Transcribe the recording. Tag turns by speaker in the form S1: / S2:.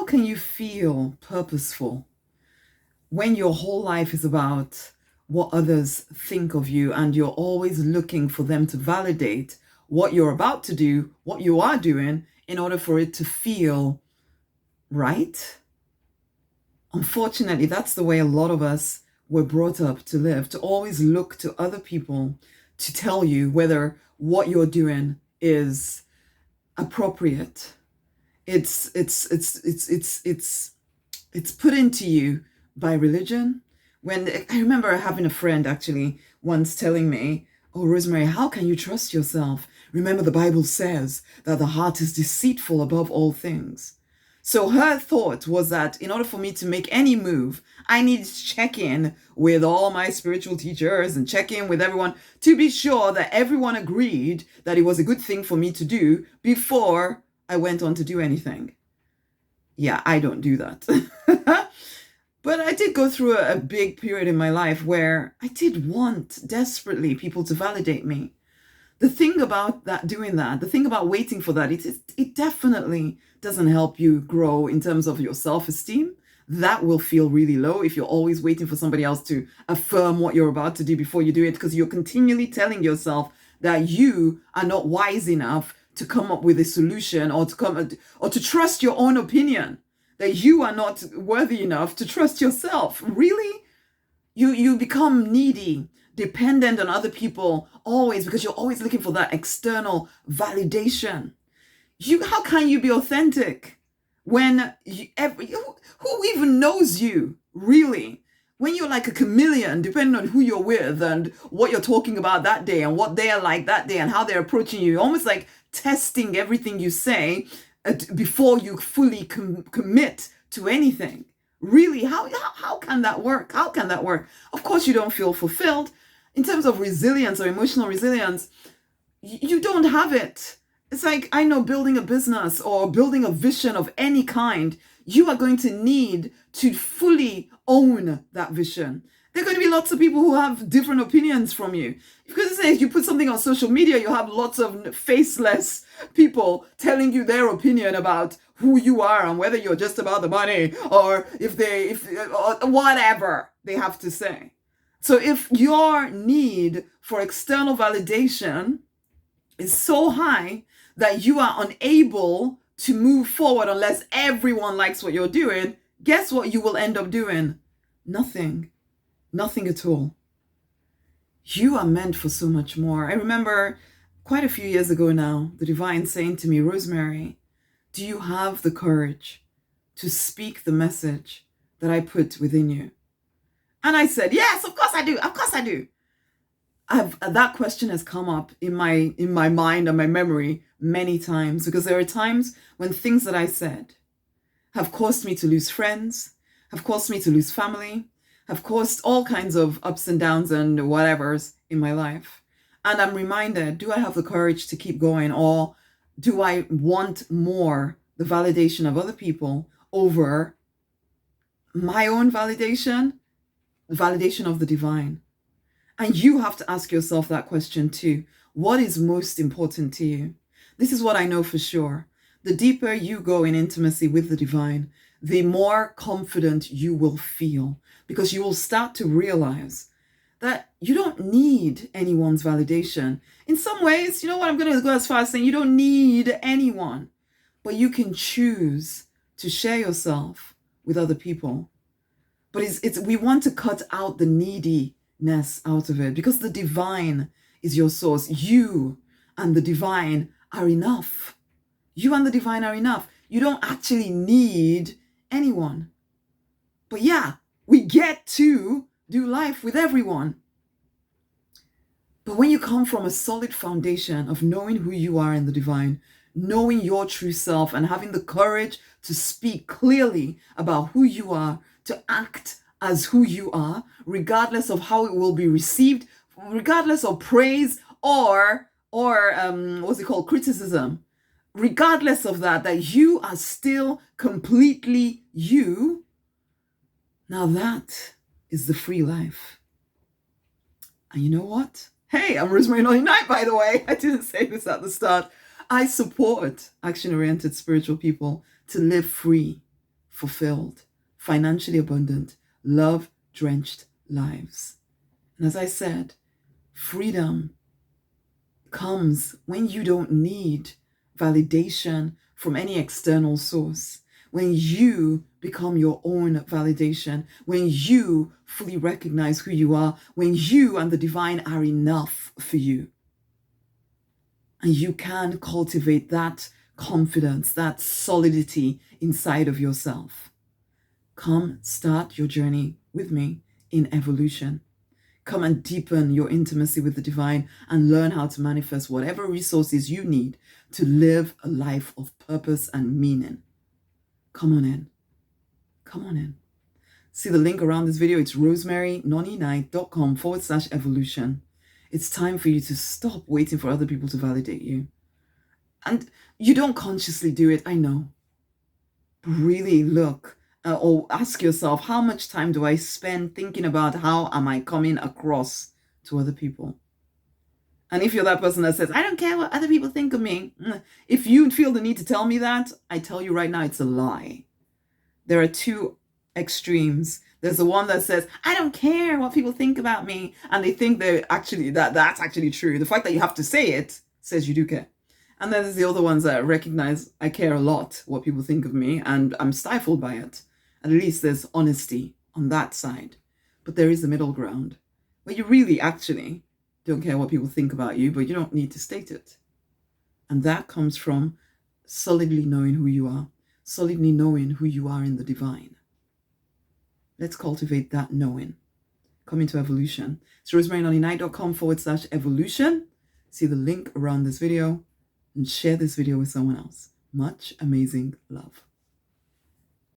S1: can you feel purposeful when your whole life is about what others think of you and you're always looking for them to validate what you're about to do, what you are doing, in order for it to feel right? Unfortunately, that's the way a lot of us were brought up to live, to always look to other people to tell you whether what you're doing is appropriate. It's put into you by religion. When I remember having a friend actually once telling me, "Oh, Rosemary, how can you trust yourself? Remember, the Bible says that the heart is deceitful above all things." So her thought was that in order for me to make any move, I needed to check in with all my spiritual teachers and check in with everyone to be sure that everyone agreed that it was a good thing for me to do before I went on to do anything. Yeah, I don't do that. But I did go through a big period in my life where I did want desperately people to validate me. The thing about the thing about waiting for that, it definitely doesn't help you grow in terms of your self-esteem. That will feel really low if you're always waiting for somebody else to affirm what you're about to do before you do it, because you're continually telling yourself that you are not wise enough to come up with a solution or to trust your own opinion, that you are not worthy enough to trust yourself. Really? You become needy, dependent on other people always, because you're always looking for that external validation. How can you be authentic when who even knows you, really? When you're like a chameleon, depending on who you're with and what you're talking about that day and what they're like that day and how they're approaching you, almost like testing everything you say before you fully commit to anything. Really, how can that work? How can that work? Of course, you don't feel fulfilled. In terms of resilience or emotional resilience, you don't have it. It's like, I know, building a business or building a vision of any kind, you are going to need to fully own that vision. There are going to be lots of people who have different opinions from you. Because if you put something on social media, you have lots of faceless people telling you their opinion about who you are and whether you're just about the money or or whatever they have to say. So if your need for external validation is so high that you are unable to move forward unless everyone likes what you're doing, guess what you will end up doing? Nothing. Nothing at all. You are meant for so much more. I remember quite a few years ago now, the divine saying to me, "Rosemary, do you have the courage to speak the message that I put within you?" And I said, "Yes, of course I do. Of course I do." That question has come up in my mind and my memory many times, because there are times when things that I said have caused me to lose friends, have caused me to lose family, have caused all kinds of ups and downs and whatevers in my life. And I'm reminded, do I have the courage to keep going, or do I want more the validation of other people over my own validation, the validation of the divine? And you have to ask yourself that question too. What is most important to you? This is what I know for sure. The deeper you go in intimacy with the divine, the more confident you will feel, because you will start to realize that you don't need anyone's validation. In some ways, you know what, I'm going to go as far as saying you don't need anyone, but you can choose to share yourself with other people. But we want to cut out the neediness out of it, because the divine is your source. You and the divine are enough. You and the divine are enough. You don't actually need anyone. But yeah, we get to do life with everyone. But when you come from a solid foundation of knowing who you are in the divine, knowing your true self, and having the courage to speak clearly about who you are, to act as who you are, regardless of how it will be received, regardless of praise or criticism, regardless of that you are still completely you. Now that is the free life. And you know what? Hey, I'm Rosemary, Nonny, by the way. I didn't say this at the start. I support action-oriented spiritual people to live free, fulfilled, financially abundant, love-drenched lives. And as I said, freedom comes when you don't need validation from any external source, when you become your own validation, when you fully recognize who you are, when you and the divine are enough for you. And you can cultivate that confidence, that solidity inside of yourself. Come start your journey with me in evolution. Come and deepen your intimacy with the divine and learn how to manifest whatever resources you need to live a life of purpose and meaning. Come on in. Come on in. See the link around this video. It's rosemarynonny.com/evolution. It's time for you to stop waiting for other people to validate you. And you don't consciously do it, I know. But really look or ask yourself, how much time do I spend thinking about how am I coming across to other people? And if you're that person that says, I don't care what other people think of me, if you feel the need to tell me that, I tell you right now, it's a lie. There are two extremes. There's the one that says, I don't care what people think about me. And they think that's actually true. The fact that you have to say it says you do care. And then there's the other ones that recognize I care a lot what people think of me and I'm stifled by it. At least there's honesty on that side. But there is a middle ground where you really actually don't care what people think about you, but you don't need to state it. And that comes from solidly knowing who you are, solidly knowing who you are in the divine. Let's cultivate that knowing. Come into evolution. It's rosemarynonny.com/evolution. See the link around this video and share this video with someone else. Much amazing love.